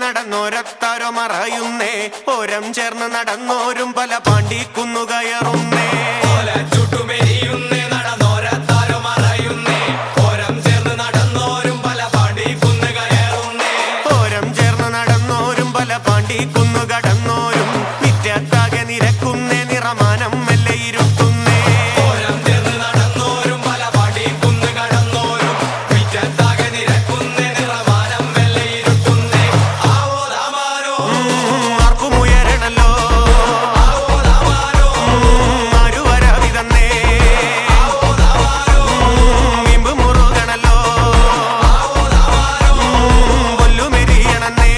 നടന്നോരത്താരോ മറയുന്നേ ഓരം ചേർന്ന് നടന്നോരും പല പാണ്ടിക്കുന്നു കയറുന്നേ നടന്നോരത്താരോ മറയുന്നേ ഓരം ചേർന്ന് നടന്നോരും പല പാണ്ടിക്കുന്നു കയറുന്നേ ഓരം ചേർന്ന് നടന്നോരും പല പാണ്ടിക്കുന്നു കടന്നോരും നിത്യത്താകെ നിരക്കുന്നേ നിറമാനം മെല്ലെ ഇരുത്തുന്നേ ഓരം ചേർന്ന് നടന്നോരും പല പാണ്ടിക്കുന്നു കടന്നോരും നിത്യത്താകെ നിരക്കുന്നേ നിറമാനം മെല്ലെ ഇരുത്തുന്നേ ആവോ ദാമാരോ ആർക്കുമുയരണല്ലോ ആവോ ദാമാരോ ആരുവരാവിതന്നേ ആവോ ദാമാരോ ഇമ്പ് മുറുകണല്ലോ ആവോ ദാമാരോ പൊല്ലുമെരിയണന്നേ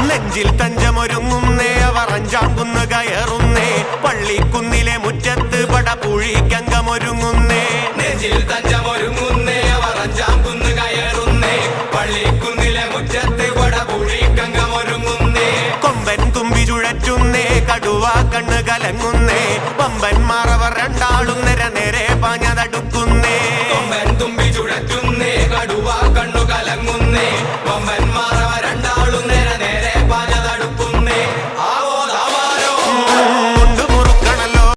നെഞ്ചിൽ തഞ്ചമൊരുങ്ങുന്നേ അവർ അഞ്ചാംകുന്ന് കയറുന്നേ പള്ളിക്കുന്നിലെ മുറ്റത്ത് പടപുഴിക്കങ്കമൊരുങ്ങുന്നേ നെഞ്ചിൽ തഞ്ചമൊരുങ്ങുന്നേ അവർ അഞ്ചാംകുന്ന് കയറുന്നേ പള്ളിക്കുന്നിലെ മുറ്റത്ത് പടപുഴിക്കങ്കമൊരുങ്ങുന്നേ കൊമ്പൻ തുമ്പി ചുഴറ്റുന്നേ കടുവ കണ്ണ് കലങ്ങുന്നേ പമ്പന്മാർ അവർ രണ്ടാളും നേരെ പാഞ്ഞതടുക്കുന്നേ കൊമ്പൻ തുമ്പി ചുഴറ്റുന്നേ കടുവ കണ്ണു